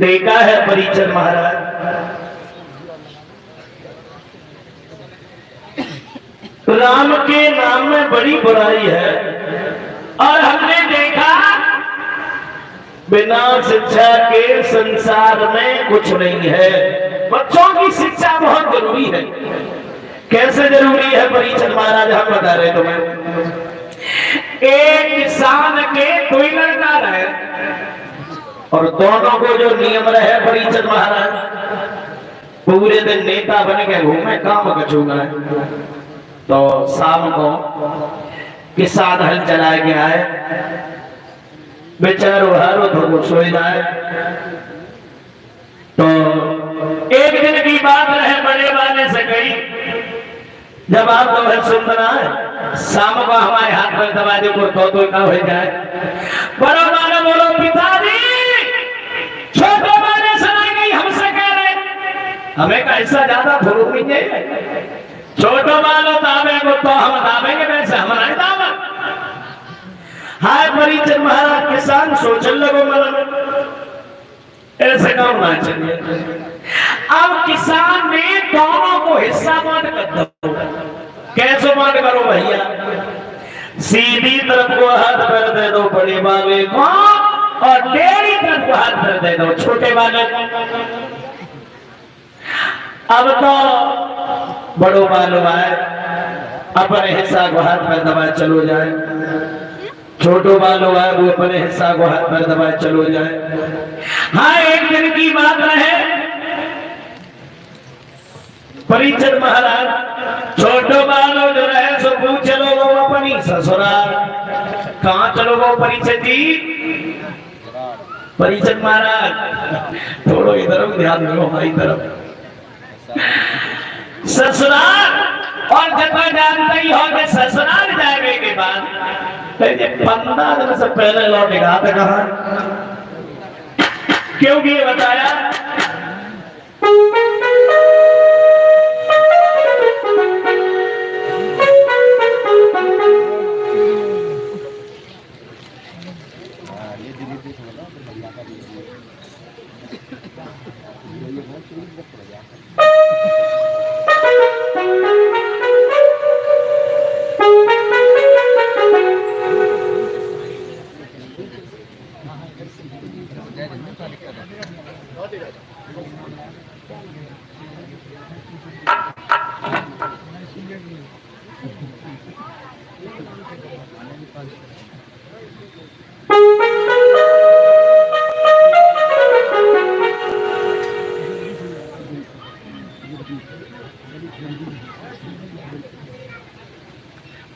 देखा है परिचर महाराज, राम के नाम में बड़ी बुराई है और हमने देखा बिना शिक्षा के संसार में कुछ नहीं है। बच्चों की शिक्षा बहुत जरूरी है। कैसे जरूरी है परिचर महाराज हम बता रहे तुम्हें। एक किसान के दो लड़का रहे और दोनों को जो नियम रहे परिचर महाराज, पूरे दिन नेता बन के घूमे, काम कचूगा। तो शाम को किसान हल चला के आए, बेचारो हारो तो सो जाए। तो एक दिन की बात रहे, बड़े वाले से कही, जब आप तो है सुन रहा है, शाम को हमारे हाथ पर दबा दे तो ना हो जाए। बड़ा वाला बोलो, पिताजी छोटे वाले सुना गई हमसे कह रहे, हमें कैसा ज्यादा भूल नहीं है, छोटो वालों दावे को तो हम दावेंगे, वैसे हमारा दावा। हाय परिचय महाराज किसान सोचने लगो, मतलब ऐसे काम ना चलिए। अब किसान ने दोनों को हिस्सा बांट कर दो। कैसे बांट करो भैया? सीधी तरफ को हाथ पैर दे दो बड़े वाले को, और टेढ़ी तरफ को हाथ पैर दे दो छोटे वाले को। अब तो बड़ो वालों आए, अपने हिस्सा को हाथ पैर दबाए चलो जाए, छोटो वालों आए वो अपने हिस्सा को हाथ पैर दबाए चलो जाए। हाँ, एक दिन की बात है, परिचय महाराज छोटो वालों जो रहे सो पूछ चलो गो अपनी ससुराल। कहाँ चलो गो परिचय जी? परिचय महाराज थोड़ो इधर ध्यान दो, हमारी तरफ ससुराल। और जब जानते ही हो कि ससुराल जाने के बाद 15 दिन से पहले लौटेगा तो कहा, क्योंकि ये बताया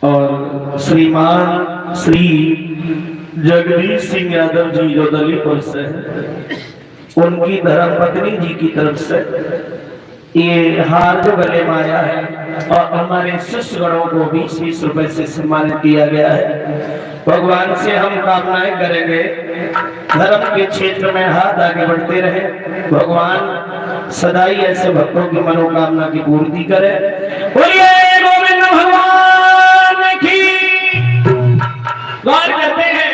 और श्रीमान श्री जगदीश सिंह यादव जी जो दलीपुर से हैं, उनकी धर्मपत्नी जी की तरफ से ये हार जो गले में आया है, और हमारे शिष्यगणों को 20-20 रुपए से सम्मानित किया गया है। भगवान से हम कामनाएं करेंगे धर्म के क्षेत्र में हाथ आगे बढ़ते रहे, भगवान सदाई ऐसे भक्तों की मनोकामना की पूर्ति करे। बोलिए गोविंद भगवान की। गौर करते हैं,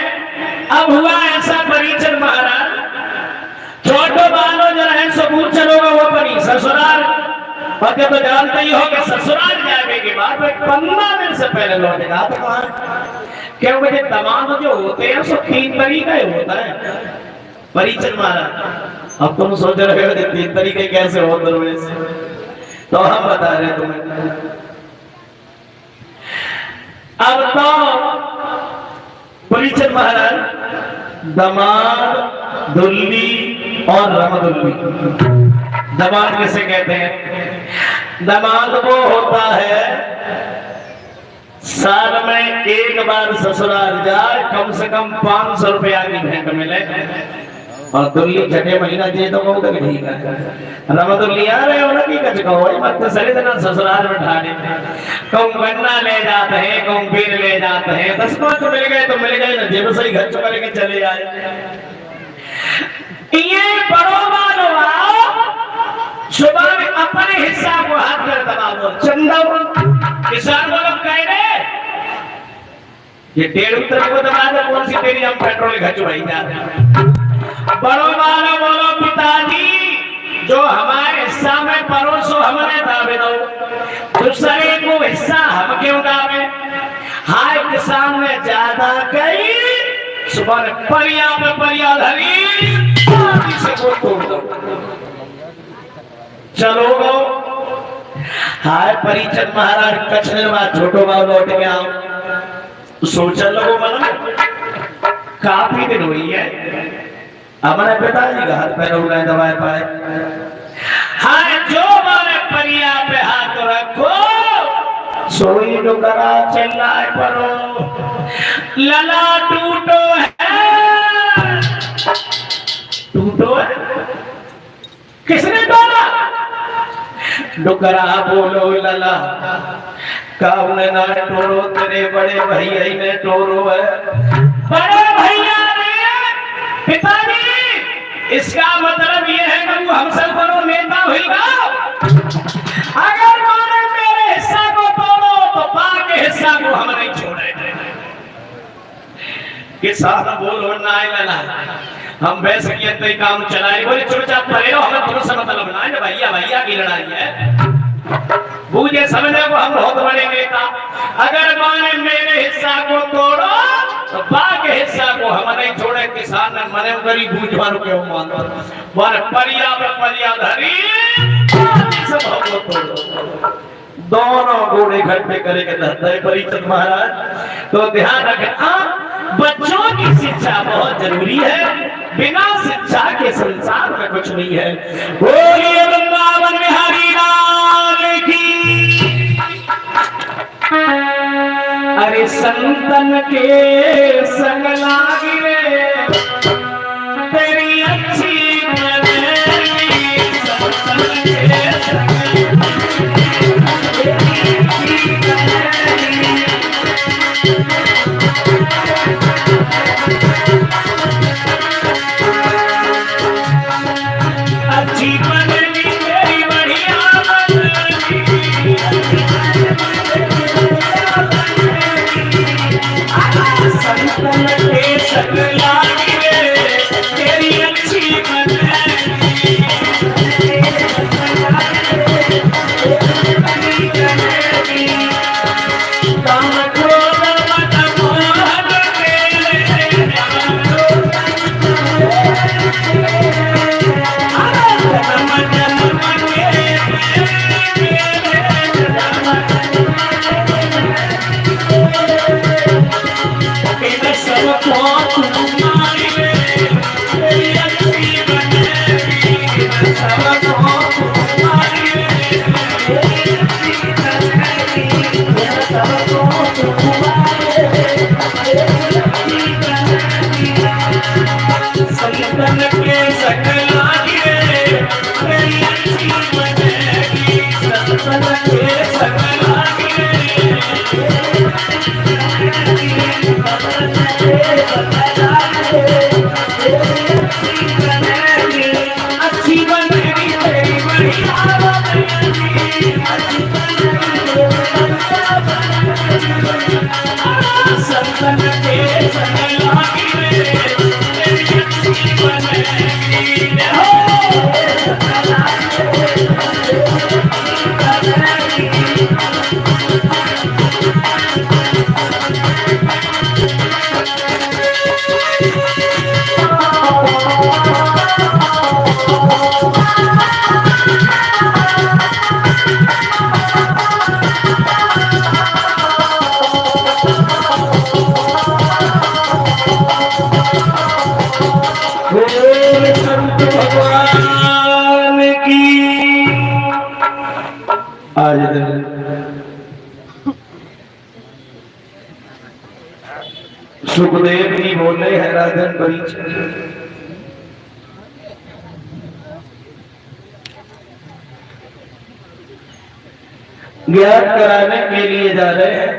अब हुआ ऐसा परिचय महाराज छोटो बालो जो रहे सो पूछ चलोगा वो अपनी ससुराल। और जब तो जानते ही हो कि ससुराल जाने के बाद 15 दिन से पहले लौटेगा तो कहा, क्यों मुझे तमाम जो होते हैं सो 3 तरीका ही होता है परिचय महाराज। अब तुम सोच रहे हो 3 तरीके कैसे हो दरवेश, तो हम बता रहे तुम्हें। अब तो परिचय महाराज दमाद, दुल्ली और रमदुल्ली। दमाद किसे कहते हैं? दमाद वो होता है साल में एक बार ससुराल जाए, कम से कम 500 रुपया की भेंट मिले, और दुल्ली छठे महीना जे तो बहुत ठीक है। रमदुल्ली आ रहे हो ना की कच कहो मत सरित ना ससुराल में ठाने, कौन गन्ना ले जाते हैं, कौन पीर ले जाते हैं, 10-5 मिल गए तो मिल गए ना, जेब से ही खर्च करके चले आए। ये बड़ो वालो सुबह में अपने हिस्सा को हाथ में दबाओ, चंदा किसान वालों कह रहे ये 1.5 रुपये को दबा दे, कौन सी तेरी हम पेट्रोल खर्च भाई जाते। बड़ो वाला बोलो, पिताजी जो हमारे हिस्सा में परोसो हमारे दावे दो, दूसरे को हिस्सा हम क्यों दावे? हाय किसान ने ज्यादा कही, सुबह परिया में परिया धरी से वो तोड़ दो, चलो गो। हाय परिचय महाराज कछने बाद छोटो बाब लौट के आओ, सोच लो मन काफी दिन हुई है हमारे पिताजी का हाथ पैर उठाए दबाए पाए। हाय जो डुकरा चिल्लाए परो लला टूटो है किसने तोड़ा? डुकरा बोलो लला काव ने ना टोरो तेरे बड़े भैया ने टोरो है। बड़े भैया ने पिताजी इसका मतलब ये है कि हम सब बड़ो नेता होगा। अगर माने मेरे हिस्सा को तोड़ो तो पा के हिस्सा को हम नहीं छोड़े। किसान बोलो ना लला हम वैसे किए तो काम चलाए बोले चुपचाप पड़े रहो हमें तुमसे मतलब ना है भैया भैया की लड़ाई है। मुझे समझे को हम बहुत बड़े नेता अगर माने मेरे हिस्सा को तोड़ो तो बाकी हिस्सा को हम नहीं छोड़े। किसान ने मने गरीब बूझवान के मानता माने परिया पे परिया धरी सब हमको तोड़ो। दोनों घोड़े इकट्ठे करेंगे धरते परिचद महाराज। तो ध्यान रखें बच्चों की शिक्षा बहुत जरूरी है। बिना शिक्षा के संसार में कुछ नहीं है। बोलिए वृंदावन बिहारी लाल की। अरे संतन के संग लागी रे तेरी अच्छी बनेगी। संतन के संग अच्छी बनेगी तेरी बढ़िया बनेगी। संतन के संग लागी रे तेरी अच्छी बनेगी। काम क्रोध मद मोह तेरे सुखदेव जी बोले है राजन परीक्षित ज्ञान कराने के लिए जा रहे हैं।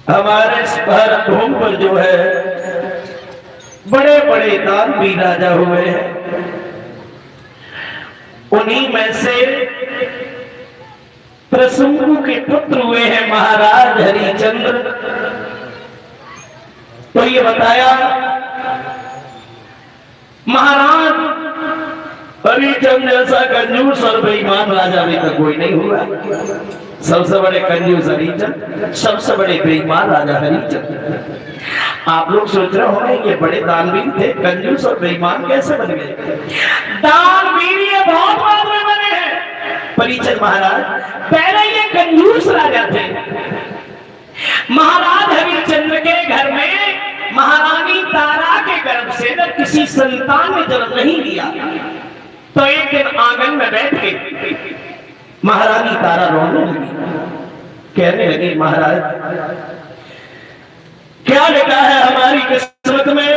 हमारे भारत भूमि पर जो है बड़े बड़े दानवी राजा हुए हैं। उन्हीं में से प्रसंगु के पुत्र हुए हैं महाराज हरिचंद्र। तो ये बताया महाराज हरिचंद्र जैसा कंजूस और बेईमान राजा भी तो कोई नहीं हुआ। सबसे बड़े कंजूस हरिचंद्र, सबसे बड़े बेईमान राजा हरिचंद्र। आप लोग सोच रहे होंगे ये बड़े दानवीर थे, कंजूस और बेईमान कैसे बन गए? दानवीर ये बहुत बाद में बने हैं परीक्षित महाराज। पहले ये कंजूस राजा थे। महाराज हरिश्चंद्र के घर में महारानी तारा के गर्भ से जब किसी संतान ने जन्म नहीं लिया तो एक दिन आंगन में बैठ के महारानी तारा रोने लगी, कहने लगी महाराज क्या लिखा है हमारी किस्मत में,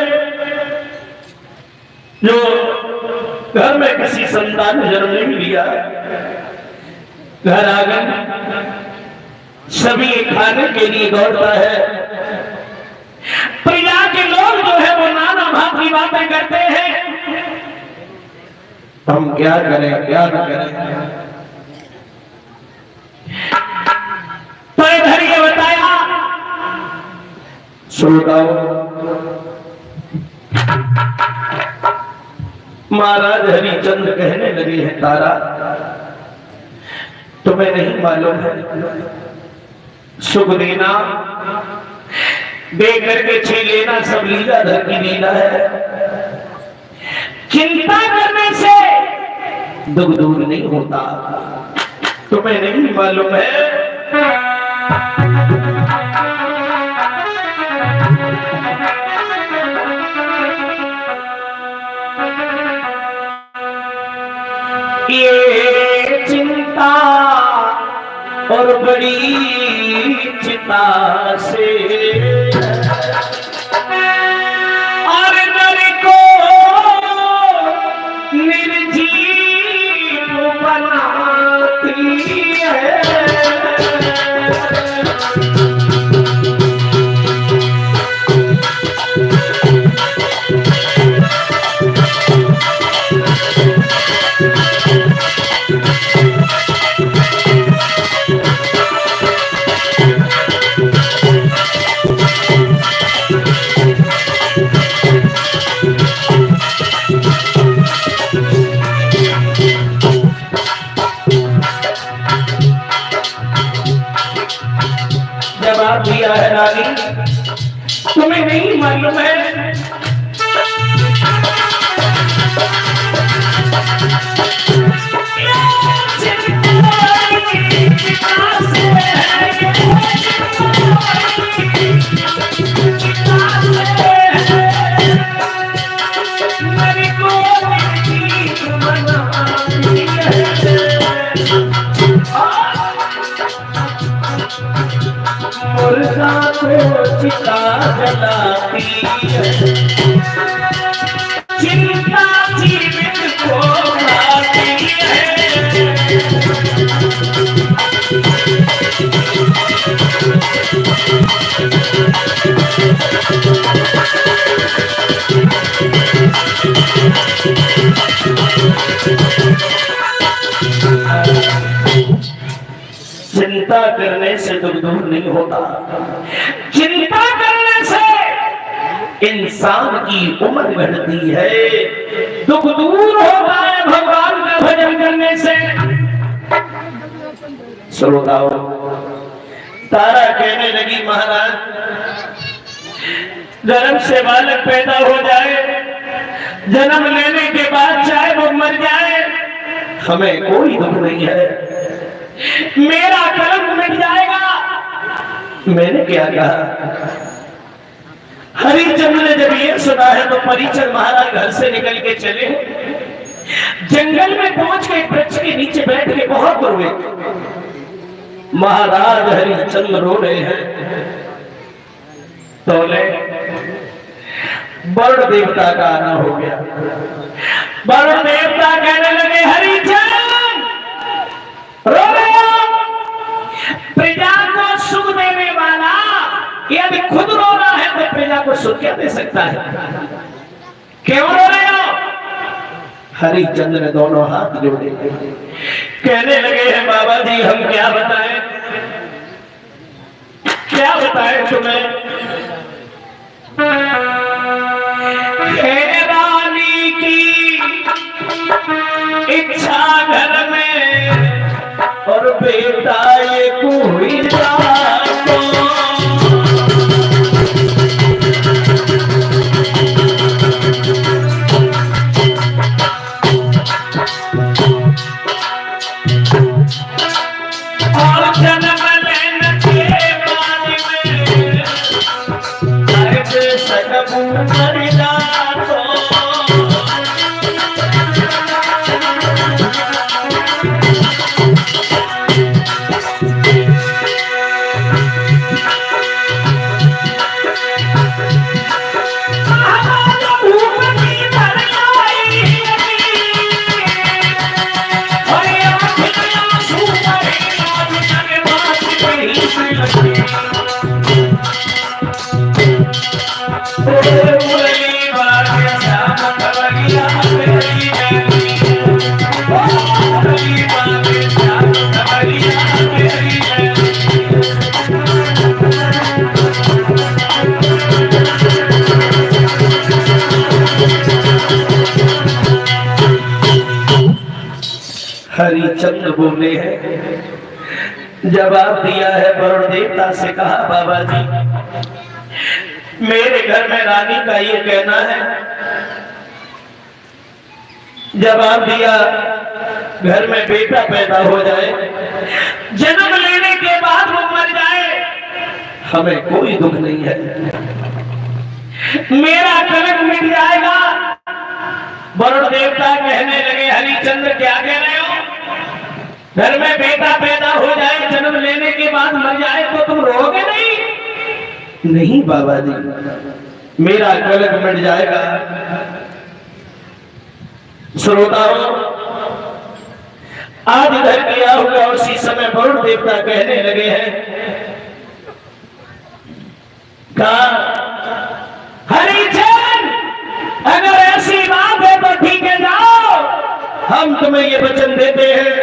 जो घर में किसी संतान ने जन्म नहीं लिया, घर आंगन सभी खाने के लिए दौड़ता है, प्रजा के लोग जो है वो नाना भाव की बातें करते हैं, हम क्या करें क्या न करें। तो इधर ये बताया श्रोताओ, महाराज हरिचंद्र कहने लगे हैं तारा तुम्हें नहीं मालूम है, सुख देना दे करके छीन लेना सब लीलाधर की लीला है, चिंता करने से दुख दूर नहीं होता, तुम्हें नहीं मालूम है। ये चिंता और बड़ी चिता से और नर को निर्जीव बनाती है। जवाब दिया है रानी तुम्हें नहीं मालूम है, मुर्दा को चिता जलाती है, चिंता जीवित को खाती है। चिंता करने से दुख दूर नहीं होता, चिंता करने से इंसान की उम्र बढ़ती है, दुख दूर होता है भगवान का भजन करने से। श्रोताओ तारा कहने लगी महाराज जन्म से बालक पैदा हो जाए, जन्म लेने के बाद चाहे वो मर जाए हमें कोई दुख नहीं है, मेरा कलंक मिट जाएगा। मैंने क्या कहा? हरिचंद्र ने जब ये सुना है तो परीक्षण महाराज घर से निकल के चले, जंगल में पहुंच के वृक्ष के नीचे बैठ के बहुत रोए। महाराज हरिचंद्र रो रहे हैं, तोले वरुण देवता का आना हो गया। वरुण देवता कहने लगे हरिचंद्र रो रहे हो, प्रजा को सुख देने वाला यदि खुद रो रहा है तो प्रजा को सुख क्या दे सकता है, क्यों रो रहे हो? हरिचंद्र ने दोनों हाथ जोड़े कहने लगे हैं बाबा जी हम क्या बताएं, क्या बताएं तुम्हें। हे रानी की इच्छा घर में और बेटा ये कोई जातो, और जन्म लेने के बाद में सकबू मर जातो, हरिचंद्र बोले हैं, जवाब दिया है वरुण देवता से, कहा बाबा जी मेरे घर में रानी का ये कहना है। जवाब दिया घर में बेटा पैदा हो जाए, जन्म लेने के बाद वो मर जाए, हमें कोई दुख नहीं है, मेरा कलंक मिट जाएगा। वरुण देवता कहने लगे हरिचंद्र क्या कह रहे हो, घर में बेटा पैदा हो जाए जन्म लेने के बाद मर जाए तो तुम रोगे नहीं? नहीं बाबा जी, मेरा कलंक मिट जाएगा। श्रोताओं, आज इधर किया हुआ उसी समय वरुण देवता कहने लगे हैं, कहा हरिचंद्र अगर ऐसी बात है तो ठीक है, जाओ, हम तुम्हें ये वचन देते हैं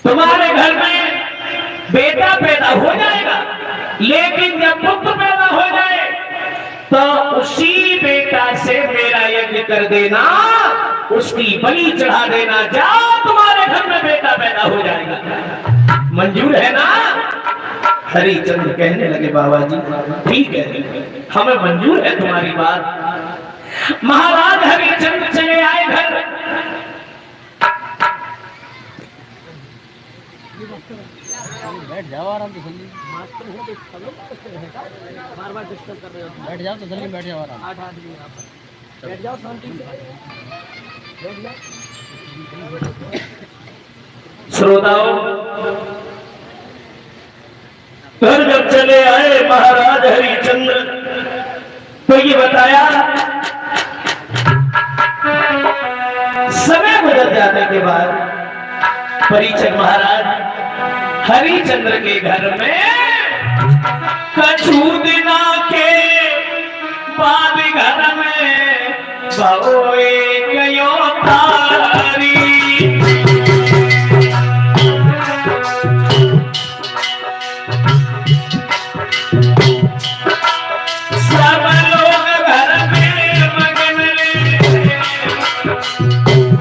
तुम्हारे घर में बेटा पैदा हो जाएगा, लेकिन जब पुत्र पैदा हो जाए तो उसी बेटा से मेरा यज्ञ कर देना, उसकी बलि चढ़ा देना, जाओ तुम्हारे घर में बेटा पैदा हो जाएगा। मंजूर है ना? हरिचंद्र कहने लगे बाबा जी ठीक है, हमें मंजूर है तुम्हारी बात। महाराज हरिचंद्र चले आए घर। बैठ जाओ आराम से, जल्दी बार-बार डिस्टर्ब कर रहे हो। बैठ जाओ तो जल्दी बैठ जाओ आराम। बैठ जाओ शांति से, बैठ जाओ। श्रोताओं, घर जब चले आए महाराज हरिचंद्र तो ये बताया समय गुजर जाने के बाद परीक्षक महाराज हरिचंद्र के घर में कछु दिना के बाद घर में भवोए गयो तारी। सब लोग घर में मगन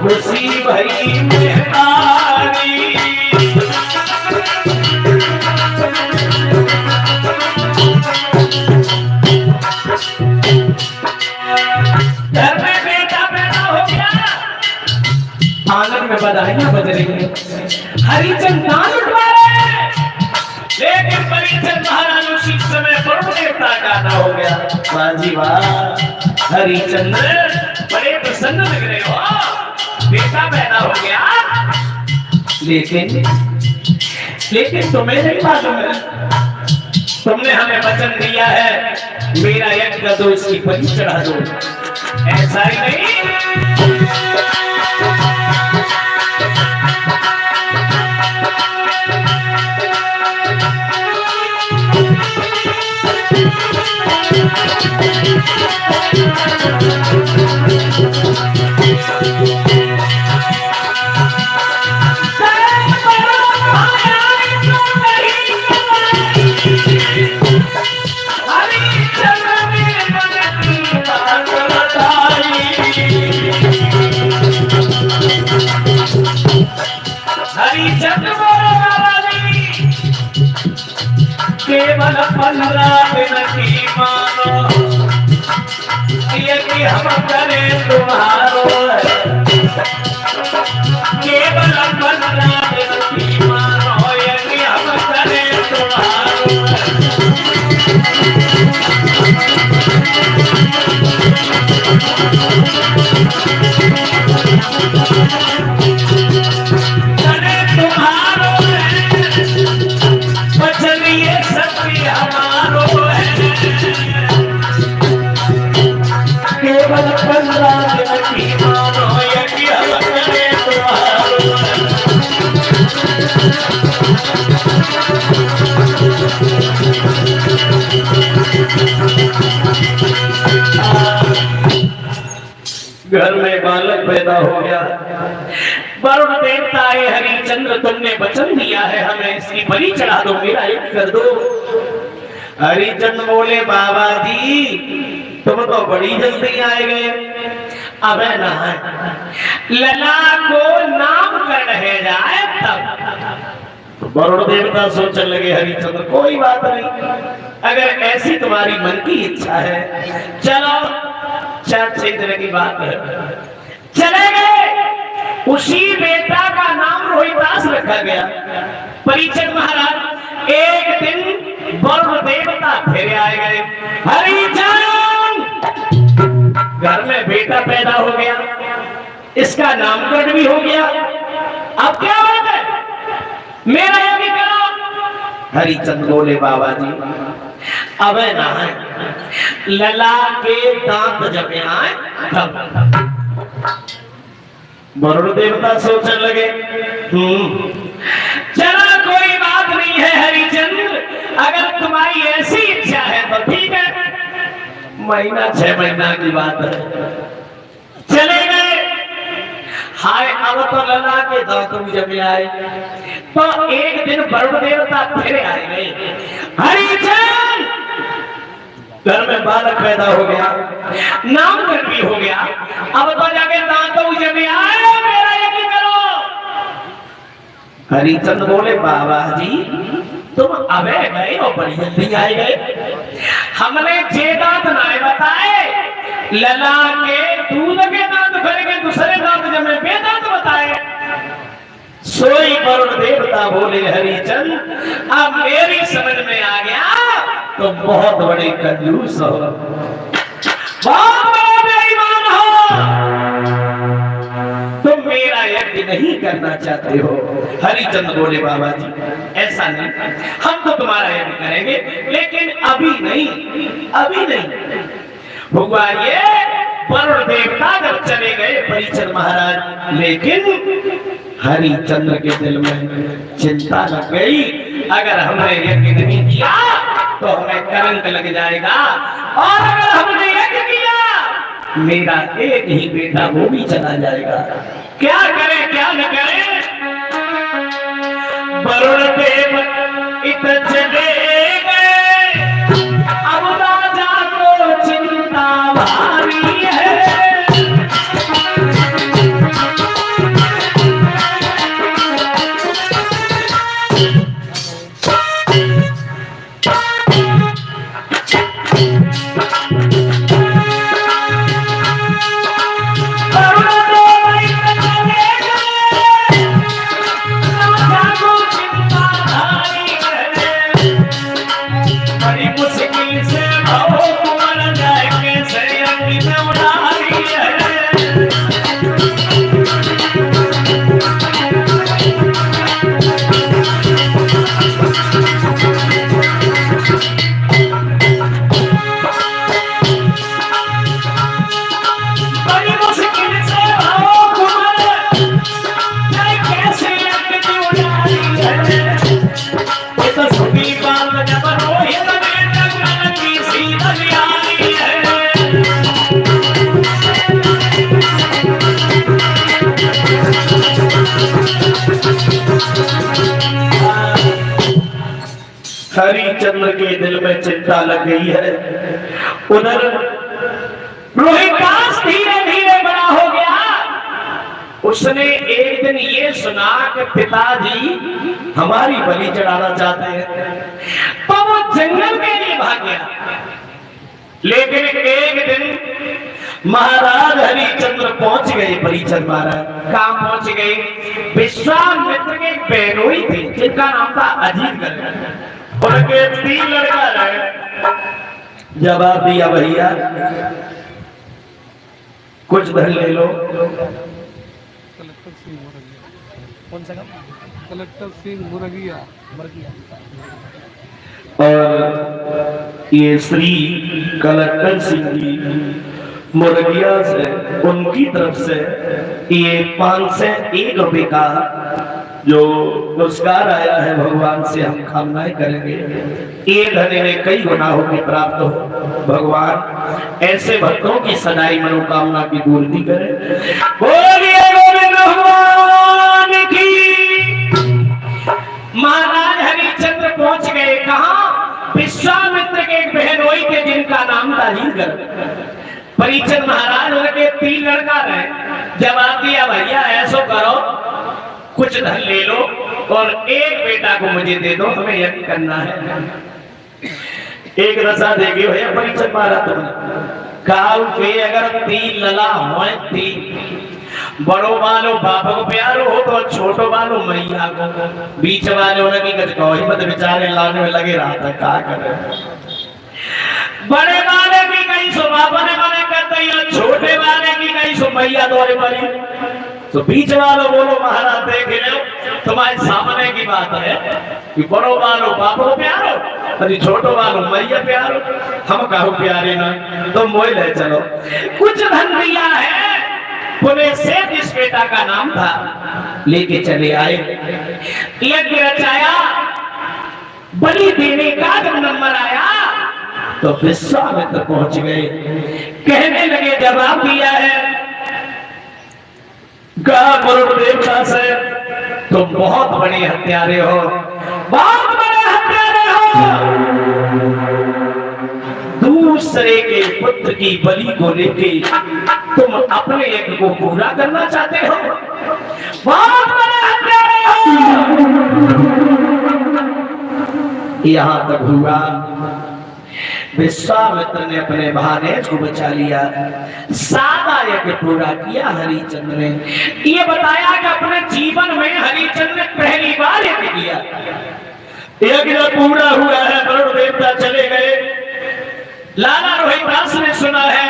खुशी भई मेहतारी। घर में बेटा पैदा हो गया, आंगन में बधाइयां बज रही है, हरिचंद्र दान उठवा रहे हैं, लेकिन परीक्षक महाराज उसी समय वरुण देवता का गाना हो गया। वाह जी वाह, हरिचंद्र बड़े प्रसन्न लग रहे हो, बेटा पैदा हो गया, लेकिन तुम्हें नहीं मालूम है, तुमने हमें वचन दिया है मेरा यज्ञ कर दो, इसकी बलि चढ़ा दो। ऐसा ही नहीं, हरिचंद्र बोलो महारानी, केवल 15 दिन की मानो, ये कि हम करें तुम्हारो है, केवल 15 दिन की मानो, ये कि हम करें तुम्हारो केवल 15 दिन की मानो, ये कि हम पैदा हो गया। वरुण देवता है हरिचंद्र, तुमने वचन दिया है हमें इसकी बलि चढ़ा दो, मेरा यज्ञ कर दो। हरिचंद्र बोले बाबा जी तुम तो बड़ी जल्दी आए गए, अब ना लला को नाम कर रहे जाए तब। वरुण देवता सोचने लगे हरिचंद्र कोई बात नहीं, अगर ऐसी तुम्हारी मन की इच्छा है चलो, 4-6 दिन की बात है। चले गए, उसी बेटा का नाम रोहिदास रखा गया। परीक्षित महाराज एक दिन वरुण देवता फिर आए गए, हरिचंद्र घर में बेटा पैदा हो गया, इसका नामकरण भी हो गया, अब क्या बात है, मेरा यज्ञ करो। हरिचंद्र बोले बाबा जी अब ना है, लला के दांत जब आए तब। वरुण देवता सोचने लगे चलो कोई बात नहीं है हरिचंद्र, अगर तुम्हारी ऐसी इच्छा है तो ठीक है, महीना 6 महीना की बात है। चले गए, हाय अब तो लला के दांत भी जब आए तो एक दिन वरुण देवता फिर आए गए, हरिचंद्र घर में बालक पैदा हो गया, नामकरण भी हो गया, अब तो जाके दांत जब आए, मेरा यज्ञ करो। हरिचंद्र बोले बाबा जी तुम अबे गए और बड़ी जल्दी आए गए, हमने जे दांत नाए बताए, लला के दूध के दांत भर के दूसरे दांत जमे बेदांत बताए। सोई वरुण देवता बोले हरिचंद्र अब मेरी समझ में आ गया, तो बहुत बड़े कंजूस हो, बहुत बड़े बेईमान हो, तुम मेरा यज्ञ नहीं करना चाहते हो। हरिचंद्र बोले बाबा जी ऐसा नहीं, हम तो तुम्हारा यज्ञ करेंगे लेकिन अभी नहीं, अभी नहीं। हुआ ये वरुण देवता जब चले गए परीक्षित महाराज, लेकिन हरिचंद्र के दिल में चिंता लग गई, अगर हमने यज्ञ नहीं किया तो हमें कलंक लग जाएगा, और अगर हमने यज्ञ किया मेरा एक ही बेटा वो भी चला जाएगा, क्या करें क्या न करें। वरुण देव इत चले गए, अब राजा को चिंता भारी है, हरिचंद्र के दिल में चिंता लग गई है। उधर रोहिदास धीरे धीरे बड़ा हो गया, उसने एक दिन ये सुना कि पिताजी हमारी बलि चढ़ाना चाहते हैं, तो वो जंगल के लिए भाग गया। लेकिन एक दिन महाराज हरिचंद्र पहुंच गए, परीक्षित महाराज कहां पहुंच गए, विश्वामित्र के बहनोई थे जिनका नाम था अजीत, उनके 3 लड़का रहे। जवाब दिया भैया कुछ धन ले लो। कौन सा काम? कलेक्टर सिंह मुरगिया। और ये श्री कलेक्टर सिंह जी मुरगिया से, उनकी तरफ से ये 501 रुपए का जो पुरस्कार आया है भगवान से हम कामनाएं करेंगे एक धने में कई गुनाहों की प्राप्त हो। भगवान ऐसे भक्तों की सदाई मनोकामना की पूर्ति करे। बोलिए गोविंद भगवान की। महाराज हरिश्चंद्र पहुंच गए कहां? विश्वामित्र के एक बहनोई के जिनका नाम था हींगर। परीक्षित महाराज उनके 3 लड़का रहे। जवाब दिया भैया ऐसो करो कुछ धन ले लो और एक बेटा को मुझे दे दो, हमें यज्ञ करना है। एक रसा देगे भैया परीक्षित महाराज तुमने काल पे अगर 3 लला हो 3 बड़ो वालो बाप को प्यारो हो तो छोटो वालो मैया को, बीच वाले उनकी कचकौही मत बेचारे लाने में लगे रहा था। क्या करे बड़े वाले की कहीं सो बाबा ने मने करते ही और छोटे वाले की कहीं सो मैया दौरे पड़ी। तो बीच वालों बोलो महाराज देख रहे हो तुम्हारे सामने की बात है कि बड़ो वालों बाप को प्यारो अरे छोटो वालों मैया प्यारो, हम कहो प्यारे ना तो मोह ले चलो। कुछ धन दिया है पुणे से जिस बेटा का नाम था लेके चले आए। यज्ञ रचाया, बलि देने का जब नंबर आया तो विश्वामित्र पहुंच गए। कहने लगे जवाब दिया है वरुण देवता से तुम बहुत बड़े हत्यारे हो, बहुत बड़े हत्यारे हो। दूसरे के पुत्र की बलि को लेके तुम अपने यज्ञ को पूरा करना चाहते हो, बहुत बड़े हत्यारे हो। यहां तक हुआ विश्वामित्र ने अपने भानेज को बचा लिया, सादा यज्ञ पूरा किया हरिश्चंद्र ने। ये बताया कि अपने जीवन में हरिश्चंद्र ने पहली बार यज्ञ किया। यज्ञ पूरा हुआ है, वरुण देवता चले गए। लाला रोहिदास ने सुना है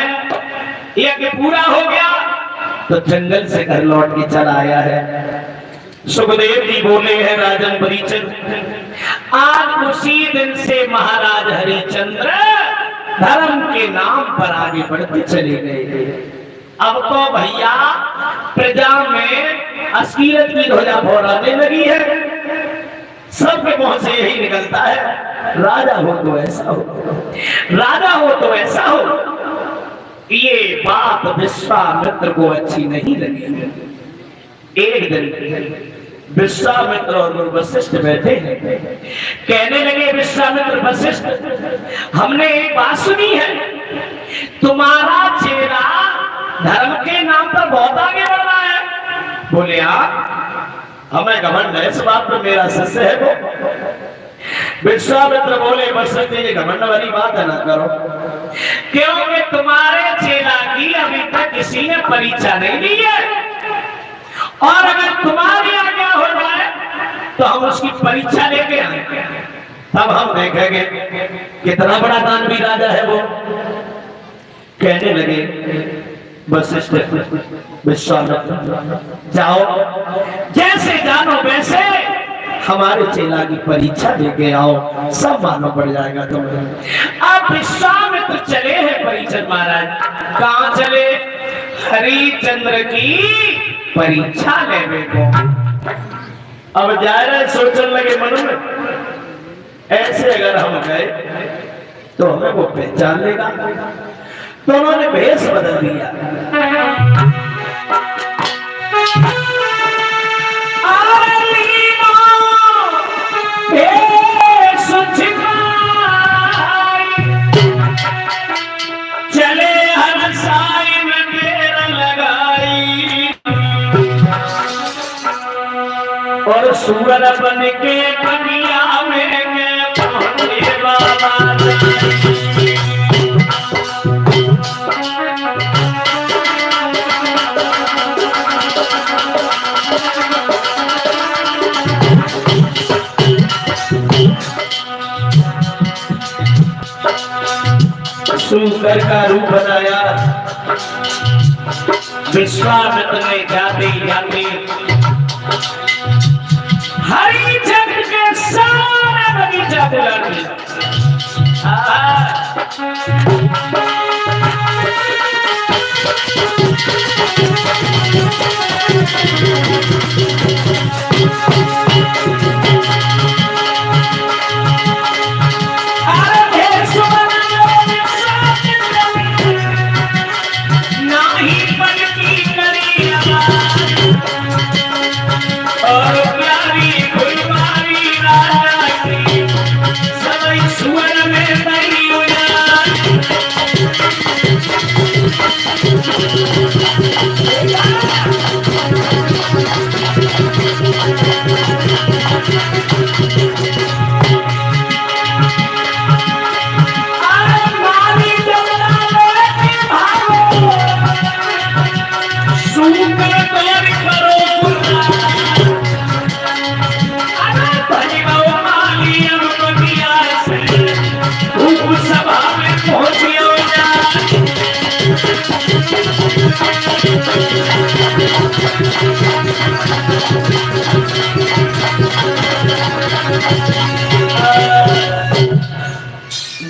यज्ञ पूरा हो गया तो जंगल से घर लौट के चला आया है। सुखदेव जी बोले हैं राजन परीक्षित आज उसी दिन से महाराज हरिश्चंद्र धर्म के नाम पर आगे बढ़ते चले गए। अब तो भैया प्रजा में अश्लीलता की ध्वजा फहराने लगी है, सबके मुंह से यही निकलता है राजा हो तो ऐसा हो, राजा हो तो ऐसा हो। ये बात विश्वामित्र को अच्छी नहीं लगी। एक दिन विश्वामित्र और गुरु वशिष्ठ बैठे हैं, कहने लगे विश्वामित्र वशिष्ठ हमने एक बात सुनी है, तुम्हारा चेला धर्म के नाम पर बहुत आगे बढ़ रहा है। बोले हमें घमंड है इस बात पर, मेरा शिष्य है वो। विश्वामित्र बोले वशिष्ठ ये घमंड वाली बात है ना करो, क्योंकि तुम्हारे चेला की अभी तक किसी ने परीक्षा नहीं दी है और अगर तुम्हारी आज्ञा हो जाए तो हम उसकी परीक्षा लेके आएंगे, तब हम देखेंगे कितना बड़ा दानवी राजा है वो। कहने लगे वशिष्ठ विश्वामित्र जाओ, जैसे जानो वैसे हमारे चेला की परीक्षा लेके आओ, सब मालूम पड़ जाएगा तुम्हें। अब विश्वामित्र चले हैं परीक्षित महाराज। कहां चले? हरिश्चंद्र की परीक्षा लेने को। अब जा रहे सोचने लगे मन में ऐसे अगर हम गए तो हमें वो पहचान लेगा, तो उन्होंने भेष बदल दिया। चले हर साई में बेर लगाई और सूरज बन के दुनिया में पहुंचे बाबा। शूकर का रूप बनाया विश्वामित्र ने जाते जाते हरिश्चंद्र के सारे बगीचा बुला दिया।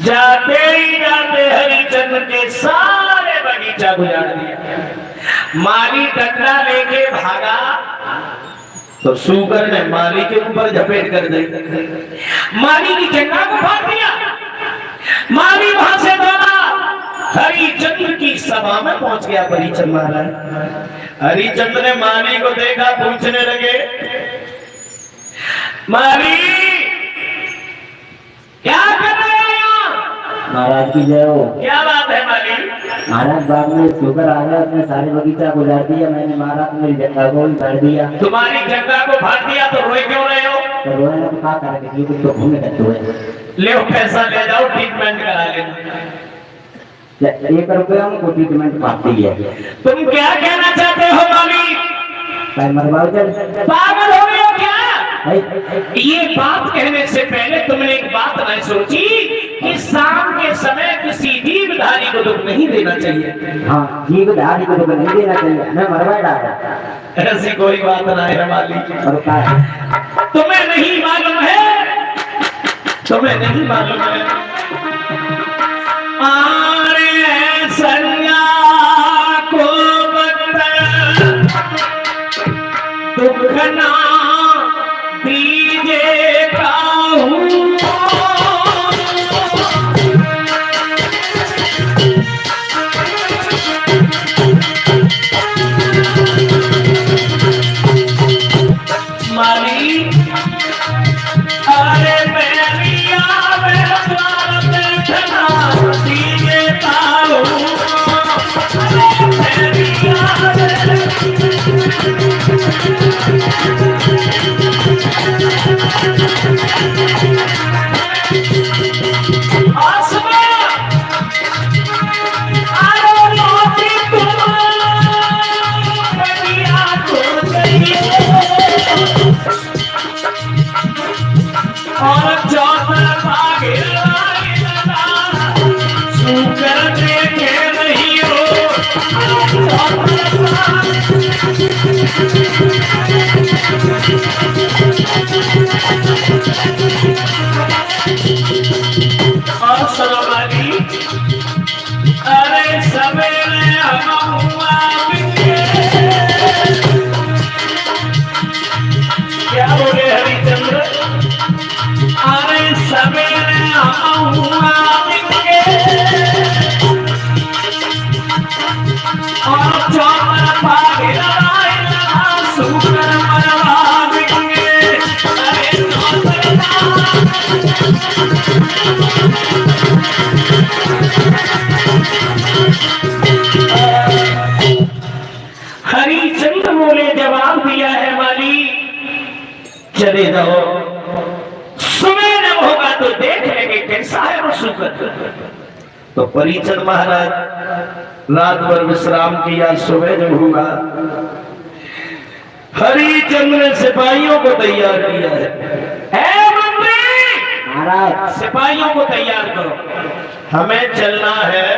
जाते ही जाते हरिचंद्र के सारे बगीचा गुजार दिया। माली डंडा लेके भागा तो सूकर ने माली के ऊपर झपेट कर दी। माली की जंगा को फाड़ दिया। माली वहां से दौड़ा, हरिचंद्र की सभा में पहुंच गया परीक्षण महाराज। हरिचंद्र ने माली को देखा, पूछने लगे, माली क्या कर रहे हैं यहाँ? महाराज की जय हो। क्या बात है माली? महाराज बाग में शुगर आ गया, उसने सारे बगीचा गुजार दिया। मैंने महाराज मेरी जगह को भी फाड़ दिया। तुम्हारी जगह को फाड़ दिया तो रोए क्यों रहे हो? तो रोने तो क्या करेंगे, क्योंकि तो घूमे करते हुए। ले पैसा ले जाओ, ट्रीटमेंट करा लेना। 1 रुपया हमको ट्रीटमेंट पाती है। तुम क्या कहना चाहते हो माली? मरवाओ चल। पागल हो गए हो क्या? ये बात कहने से पहले तुमने एक बात नहीं सोची कि शाम के समय किसी जीवधारी को दुख नहीं देना चाहिए। हाँ, जीवधारी को दुख नहीं देना चाहिए। मैं मरवा डाला। ऐसी कोई बात नहीं है माली। और क्या है? तुम्हें नहीं मालूम है, तुम्हें नहीं मालूम है। आरे संज्ञा को दुख ना दीजे काहू। माली अरे बेरिया मेरा द्वार बैठना दीजे काहू। और चौथा भागे सुकर देखे नहीं हो। और सलोमाली अरे सवेरे हम हुआ क्या बोले हरिचंद्र? अरे सवेरे हम हुआ और चौपर भागे सुकर मरवा देंगे। अरे हरिचंद्र बोले, जवाब दिया है माली, चले जाओ, सुबह जब होगा तो देख लेंगे कैसा है वो सुकर। तो परीक्षण महाराज रात भर विश्राम किया। सुबह जब हुआ, हरिचंद्र ने सिपाहियों को तैयार किया है। मंत्री महाराज, सिपाहियों को तैयार करो, हमें चलना है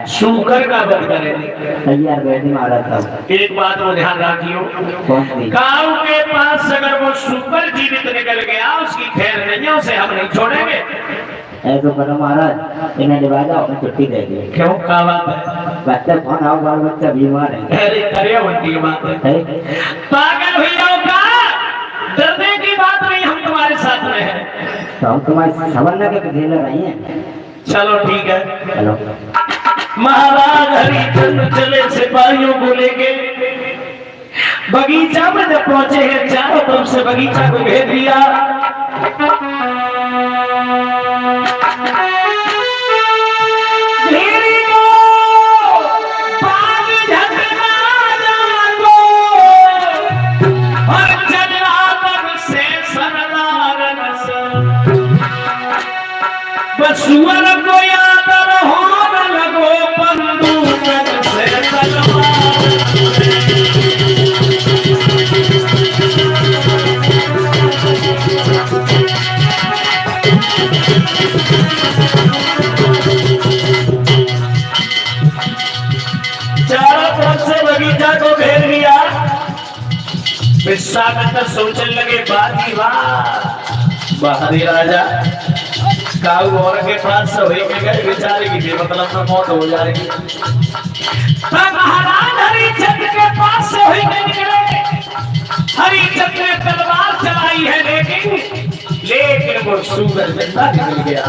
सूकर का वध करेंगे। तैयार बैठे महाराज साहब। एक बात वो ध्यान रखियो, कौन सी? गांव के पास अगर वो सूकर जीवित निकल गया, उसकी खैर नहीं है, उसे हम नहीं छोड़ेंगे। ऐसा करो महाराज, इन्हें लिवाजा अपनी छुट्टी दे दी। क्यों, क्या बात है? बच्चा कौन आओ, बाल बच्चा बीमार है। अरे करे उनकी बात है। पागल भैया का डरने की बात नहीं, हम तुम्हारे साथ में हैं। तो हम तुम्हारे सवरना के खेल रही हैं। चलो ठीक है। चलो। महाराज हरिचंद्र चले सिपाहियों को लेके बगीचा में जब पहुंचे हैं, चारों तरफ से बगीचा को घेर दिया। सुअर को याद रहो न लगो बंदूक से तलवार। विश्वामित्र सोचने लगे बाजी वाह बाहरी राजा काऊ और के पास सोए के गए बेचारे की भी मतलब तो मौत हो जाएगी। महाराज हरिचंद्र के पास सोए के निकले। हरिचंद्र ने तलवार चलाई है लेकिन वो सूरज जिंदा निकल गया।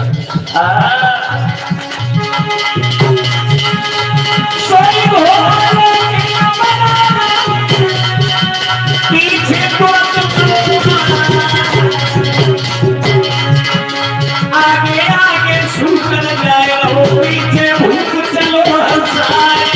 पीछे आगे आगे सूरज जाए वो पीछे भूख चलो हंसाए।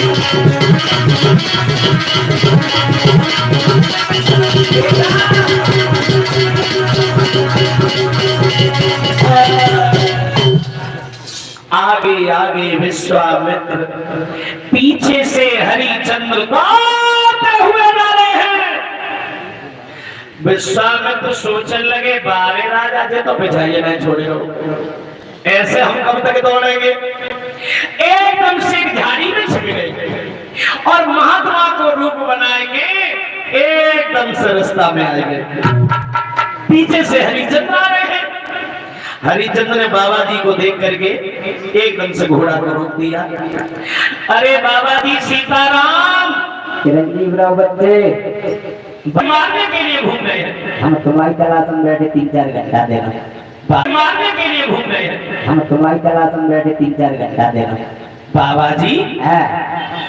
आगे आगे विश्वामित्र पीछे से हरिचंद्र दौड़ते हुए आ रहे हैं। विश्वामित्र सोचने लगे बारे राजा जी तो बिछाइए नहीं छोड़े हो ऐसे हम कब तक दौड़ेंगे। एकदम से झाड़ी में छिप गए और महात्मा को रूप बनाएंगे एकदम से रास्ता में आएंगे। पीछे से हरिचंद्र आ रहे हैं। हरिचंद्र ने बाबा जी को देख करके एकदम से घोड़ा को रोक दिया। अरे बाबा जी सीताराम चिरंजीव राव बच्चे मारने के लिए घूम रहे हैं। हम तुम्हारी तलाश में बैठे 3-4 घंटा देना। मारने के लिए घूम रहे हैं। हम तुम्हारी तलाश में बैठे 3-4 घंटा देना। बाबा जी है